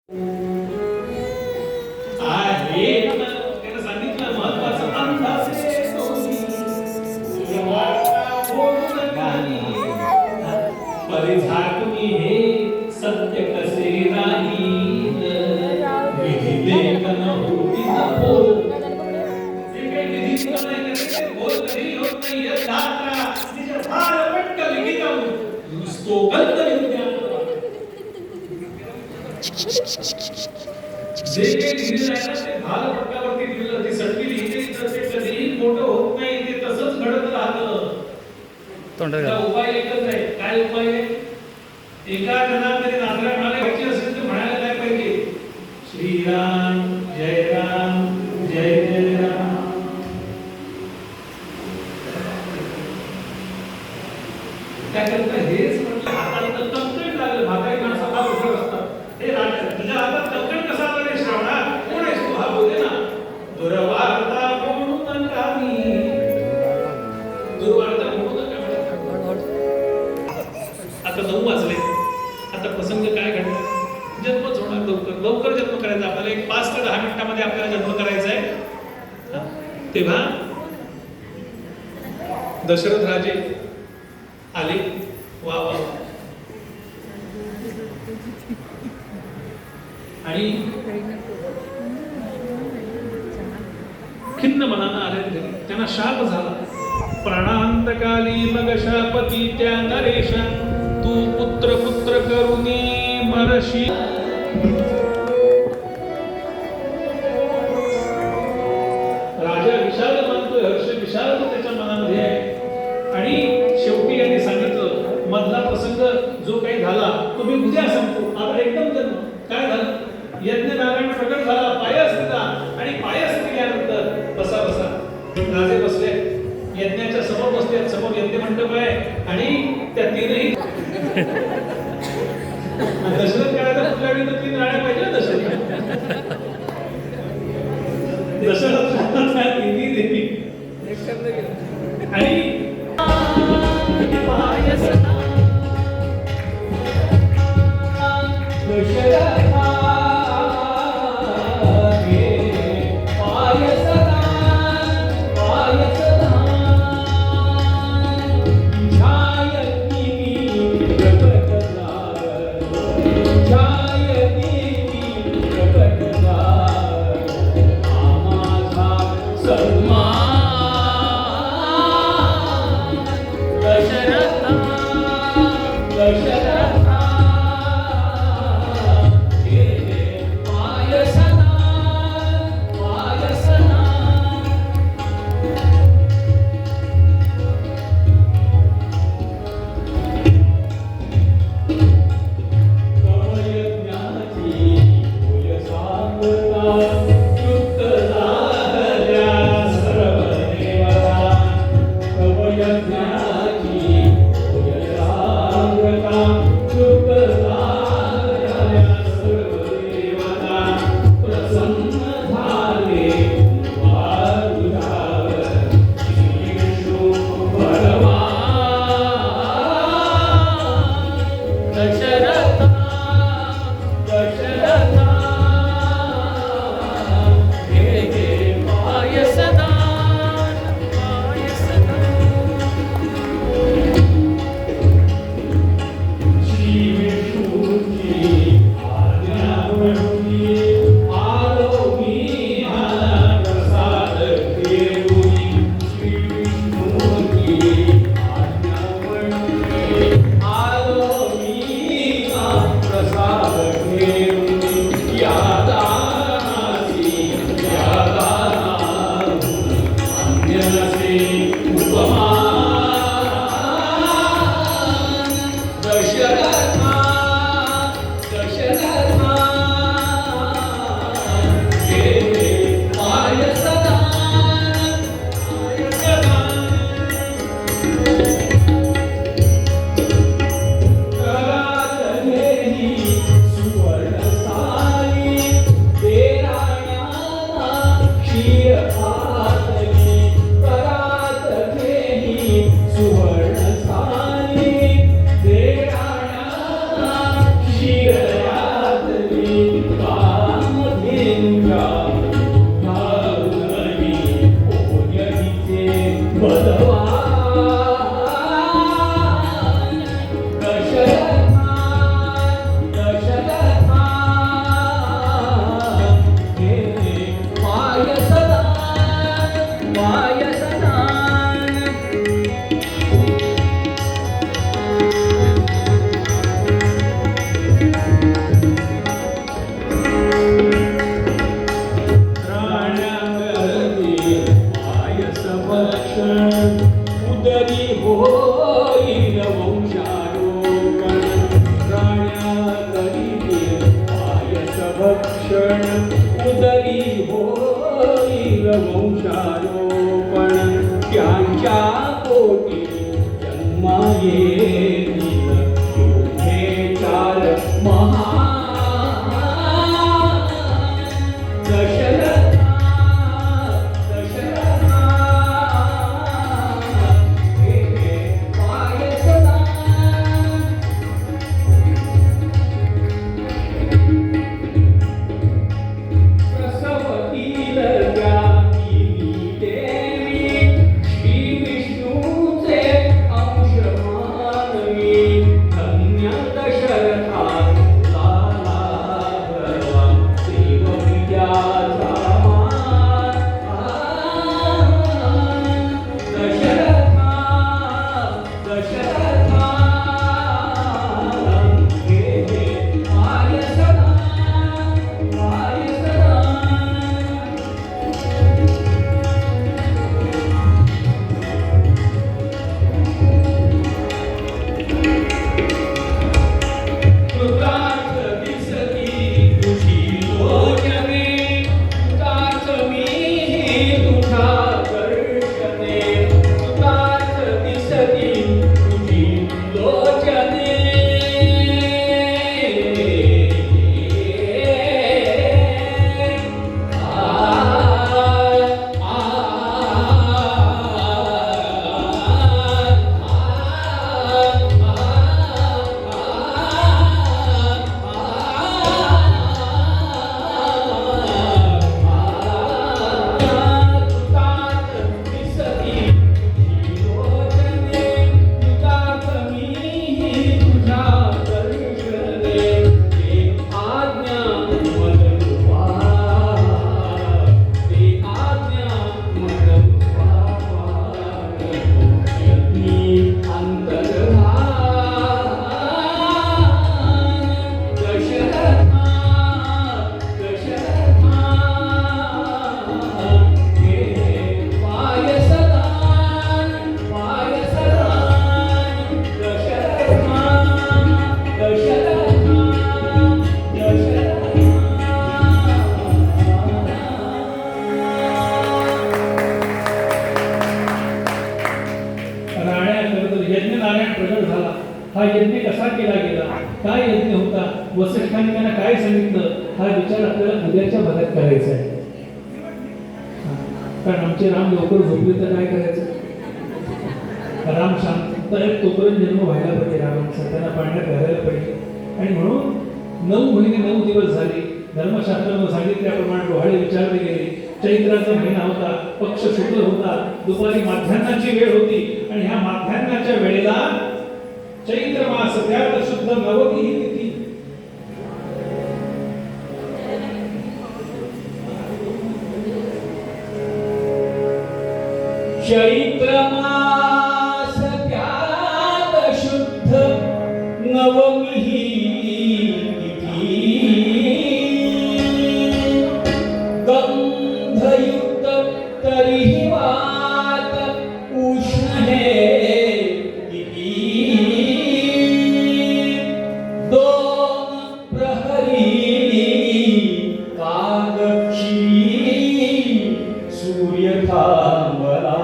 त्यानं सांगितलं महत्वाचं अंदाज परिझाटून हे सत्य कसे राहील विधी लेखन होती न बोल जे काही विधी नाही ते बोल कधी होत नाही यथात्रा तिच्या फार पटक लिखितम नुसतो गंध विज्ञान जे काही लिहिलं आहे ना ते भाल पटकावरती लिहिलं ती सटकी लिहिली तर ते कधीही मोठं होत नाही ते तसंच घडत राहतं उपाय एकच आहे काय उपाय आहे एका जणांनी नांदरा म्हणाले व्हायची असेल तर म्हणायला काय पाहिजे श्रीराम जय जय राम त्याकरता हेच म्हटलं हाताला तर तंकड लागलं म्हातारी माणसं फार उभं असतात हे राजा तुझ्या हातात तंकड कसा लागले श्रावणा कोण आहेस तू हा बोले ना दुर्वार्ता म्हणून नकामी दुर्वार्ता म्हणून नका आता 9 वाजले आता प्रसंग काय घडला जन्मच होणार लवकर जन्म करायचा आपल्याला एक 5 ते 10 मिनिटांमध्ये आपल्याला जन्म करायचा आहे तेव्हा दशरथ राजे आले वा आणि खिन्न मनानं आले घरी त्यांना शाप झाला प्राणांतकाली मग शापती त्या नरेशा तू पुत्र पुत्र करुणी मरशी राजा विशाल मानतोय हर्ष विशाल त्याच्या मनामध्ये आहे आणि शेवटी यांनी सांगितलं मधला प्रसंग जो काही झाला तो मी उद्या सांगतो आता एकदम जन्म काय झालं यज्ञ नारायण प्रकट झाला पायस दिला आणि पायस दिल्यानंतर बसा राजे बसले यज्ञाच्या समोर बसले समोर यज्ञ मंडप आहे आणि त्या तीनही दशरथ काळाला कुठल्या वेळी तर 3 राण्या पाहिजे ना दशरथ तिन्ही देवी आणि दशरथ भक्षण उदरी होईल वंशारोपण त्यांच्या पोटी जन्मा येईल योगे चार महा दशरथा दशरथा हे पायसदा प्रसवतील त्यागी देवी श्री विष्णूचे अंश मानवी धन्य दशरथा लाला भरवा देव विद्याचा मान दशरथा दशरथा हे पायसदा पायसदा कृतार्थ दिसती तुझी लोचने कृतार्थ मी तुझा दर्शने कृतार्थ दिसती तुझी लोचने यज्ञनारायण प्रगट झाला. हा यज्ञ कसा केला गेला, काय यज्ञ होता, वसिष्ठांनी त्यांना काय सांगितलं, हा विचार आपल्याला उद्याच्या भागात करायचा आहे. कारण आमचे राम लवकर झोपले तर काय करायचं. राम शांत तोपर्यंत जन्म व्हायला पाहिजे, रामांचा त्यांना पाण्यात घालायला पाहिजे. आणि म्हणून 9 महिने 9 दिवस झाले. धर्मशास्त्रानं सांगितल्याप्रमाणे डोहाळे विचारले गेले. चैत्राचा महिना होता, पक्ष शुक्ल होता, दुपारी माध्यान्हाची वेळ होती. आणि ह्या माध्यान्हाच्या वेळेला चैत्र मास त्यात शुद्ध नवमी ही तिथी. चैत्र मास त्यात शुद्ध नवमी ही तिथी गंधयुक्त तरीही वात उष्ण हे किती 2 प्रहरी कागक्षी सूर्य थांबला.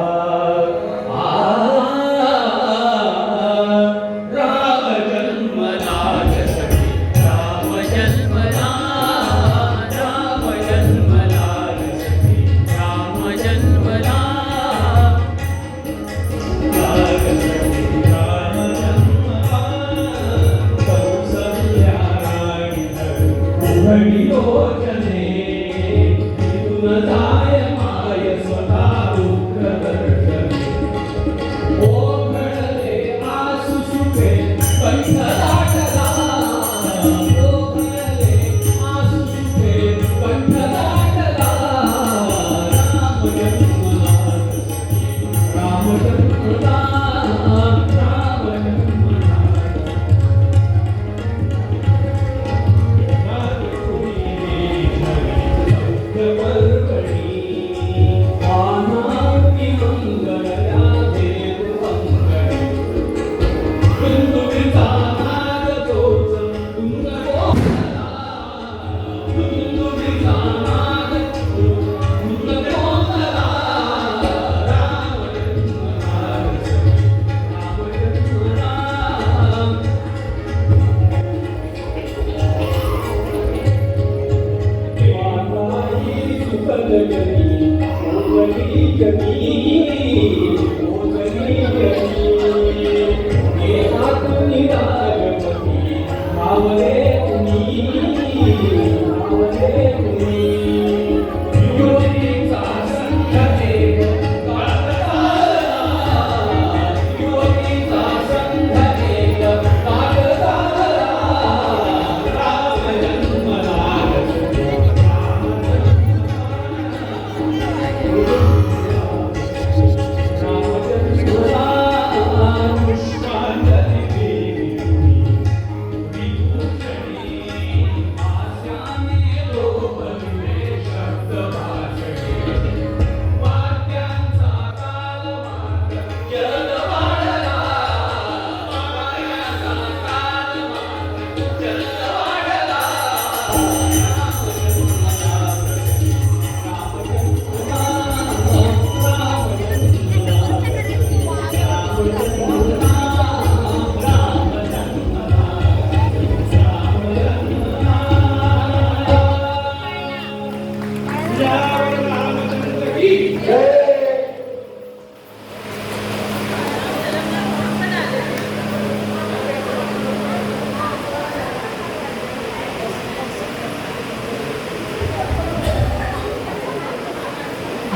राम जन्मला जसकी राम जन्मला राम जन्मला जसकी राम जन्मला उघडी लोचने तिथून जाय माय स्वतः रुद्र दर्शने. ओघळले आसु सुखे कंठ दाटला. ओघळले आसु सुखे कंठ दाटला. राम जन्मला राम जन्मला राम जन्मला. परभणी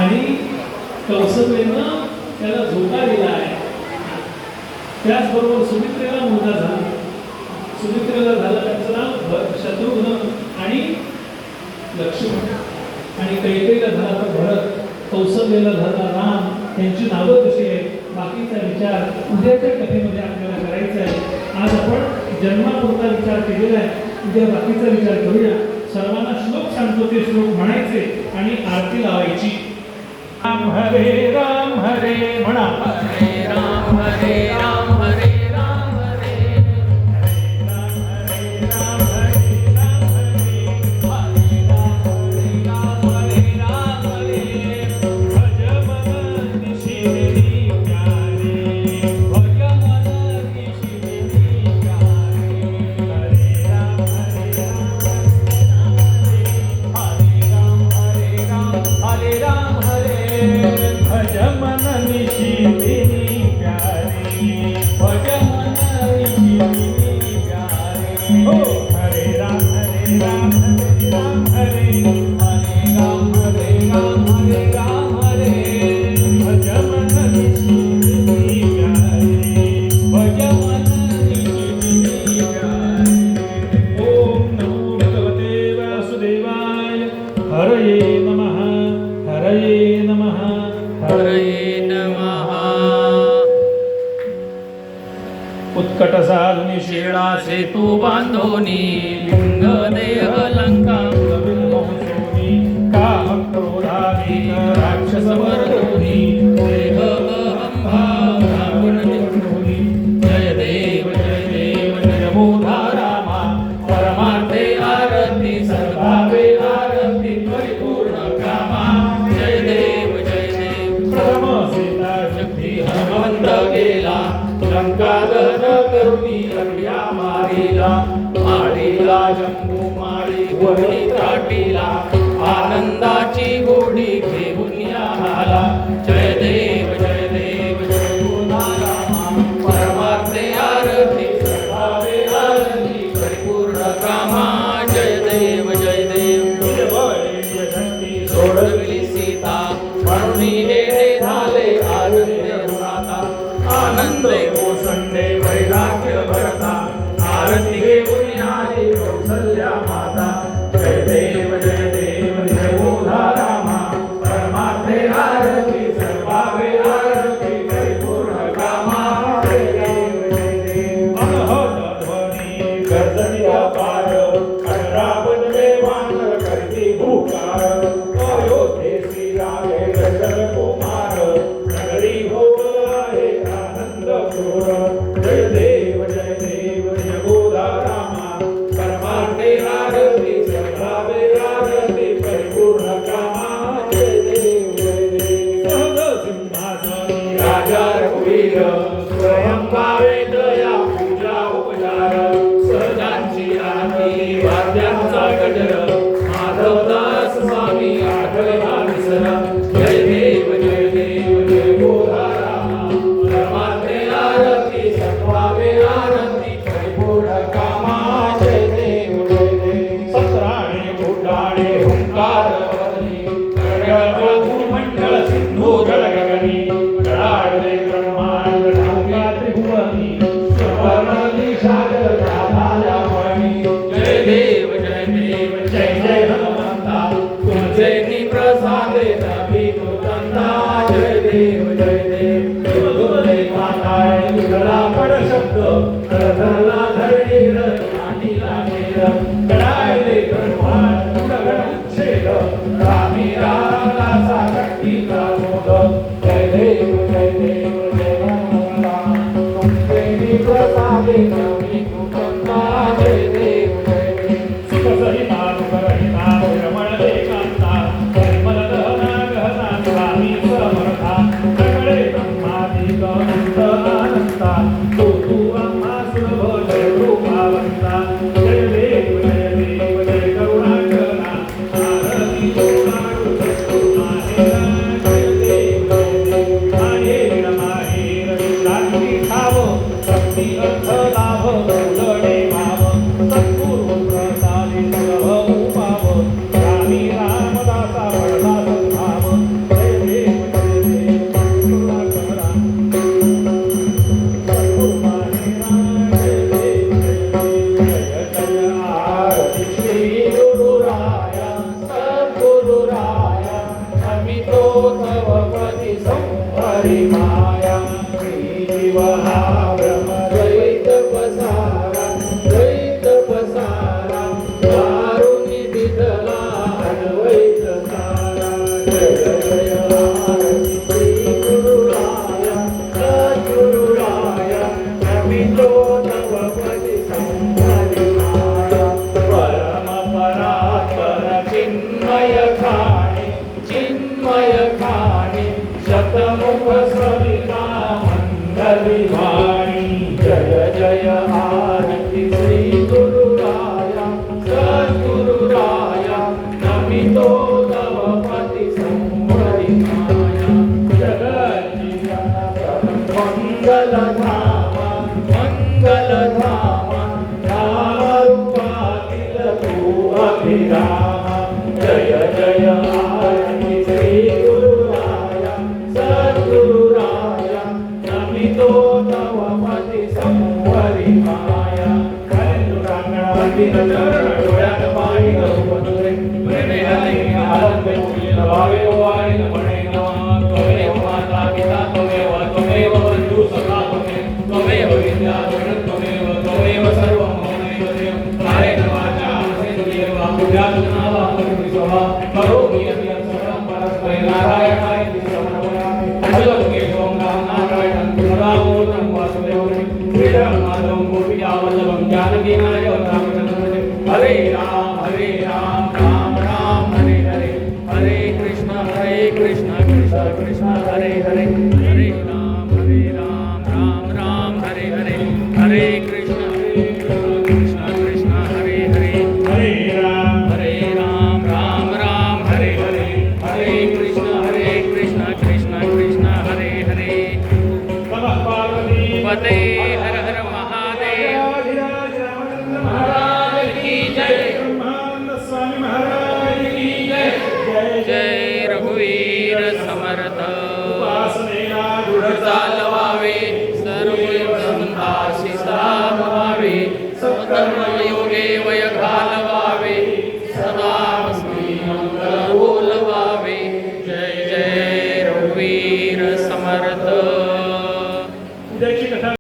आणि कौसल्येनं त्याला धोका दिला आहे. त्याचबरोबर सुमित्रेला मुलगा झाला. सुमित्रेला झालं त्यांचं नाव शत्रुघ्न आणि लक्ष्मण. आणि कैकेयीला झाला तर भरत, कौसल्येला झाला राम. त्यांची नावं कशी आहेत बाकीचा विचार उद्याच्या कथेमध्ये आपल्याला करायचा आहे. आज आपण जन्मापुरता विचार केलेला आहे, उद्या बाकीचा विचार करूया. सर्वांना श्लोक सांगतो ते श्लोक म्हणायचे आणि आरती लावायची. राम हरे म्हणा. हरे राम हरे राम हरे राम हरे राम हरे राम हरे राम हरे हरे राम हरे राम हरे भज मन निशिनी प्यारे. भज मन निशिनी प्यारे हरे राम हरे राम हरे राम हरे भज मन निशिनी प्यारे. भज मन निशिनी प्यारे हो हरे राम हरे राम हरे राम हरे हरे राम हरे राम हरे राम हरे भज मन निशिनी प्यारे. भज मन निशिनी प्यारे ओम नमो भगवते वासुदेवाय. हरये नमः. हरये नमः. हरे नमः उत्कट साधुनी शिळा सेतू बांधोनी लिंग देह लंका काम क्रोधाधिक राक्षस मर्दोनी देह अहंभाव रावण निघोनी जय देव जय बोधा रामा परमार्थे आरती सर्वावे आरती परिपूर्ण कामा जय देव प्रथम सीता शक्ती हनुमंत गेला लंका दहन करुणी लंग्या मारीला जंबू माळी वरणी त्राटीला आनंदाची गोडी घेऊन आला जय देव जय बोधा रामा परमार्थे आरती सर्वावे आरती परिपूर्ण कामा जय देव सोडविली सीता म्हणून हे झाले आनंदे कोसंडे वैराग्य भरता आरती घेऊन आली कौसल्या माता जय देव जय बोधा रामा परमार्थे आरती सर्वा पुराणे उड्डाणे हुंकार वदनी गगन मंडळ सिंधू जल गगनी कडाडले ब्रह्मांड नागा त्रिभुवनी सुवर्ण सागर राधाया मणी जय देव जय जय हनुमंता तुझे नी प्रसादे नभी मुकुंदा जय देव तुझे माताय तुझला पड शब्द धरला धरणी आणि लागेल कडाडले ब्रह्मांड गगन उच्छेद रामी रामला साक्षीचा मोद जय देव जय हनुमंता तुझे नी प्रसादे नभी मुकुंदा जय देव सुखसहिता सुखरहिता विरमण एकांता निर्मल दहना गहना स्वामी समर्था सगळे ब्रह्मादिक अनंत अनंता तू आम्हा सुलभ जय रूपावंता जय देव जय करुणाकरा आरती करुणाळू माहेरा जय देव माहेर माहेर शांती ठाव शक्ती अर्थ लाभ लढे भाव सद्गुरु प्रसादी सर्व उपाव रामी रामदासा पडला सद्भाव जय देव करुणाकरा सद्गुरु माहेरा जय देव जय जय आरती श्री गुरुराया सद्गुरुराया नमितो तव पदी संहरी माया श्री जीव हा ब्रह्म द्वैत पसारा दारुणी दिदला अद्वैत सारा जय जय आरती श्री गुरुराया सद्गुरुराया नमितो तव पदी संहरी माया परम परात्पर चिन्मय खाणी शतमुख सविता मंगली वाणी जय जय आरती श्री गुरुराया सद्गुरुराया नमितो तव पदी संहरी माया जगज्जीवन मंगल धामा नामरूपातील तू अभिरामा जय जय आरती श्री गुरुराया सद्गुरुराया नमितो तव पदी संहरी माया डोळ्यात पाणी गरुपतुरे प्रेमे हरी आनंद भावे वारी म्हणे त्वमेव माता पिता त्वमेव बंधू सखा त्वमेव विद्या त्वमेव सर्वं ममैव देव नारायण वाचा सेतुदेव पूजातु नावा स्वहा करोमि यदि सर्वं परस्मै नारायणाय समर्पयामि भगवते ओम नारायणं पुनरामूर्तं वासुदेवं श्रीराम माधवं गोपिकावल्लभं जानकीनायकं रामचन्द्रं हरे राम राम राम हरे हरे हरे कृष्ण कृष्ण कृष्ण हरे हरे हरे राम राम हरे हरे हरे कृष्ण कृष्ण हरे हरे हरे राम राम हरे हरे हरे कृष्ण कृष्ण हरे हरे नमः पार्वती पते हर हर महादेव महाराज की जय ब्रह्मानंद स्वामी महाराज की जय जय जय रघुवीर समर्थ उपासनेला दृढ चालवावे सर्व संताशी साधवावे सत्कर्मयोग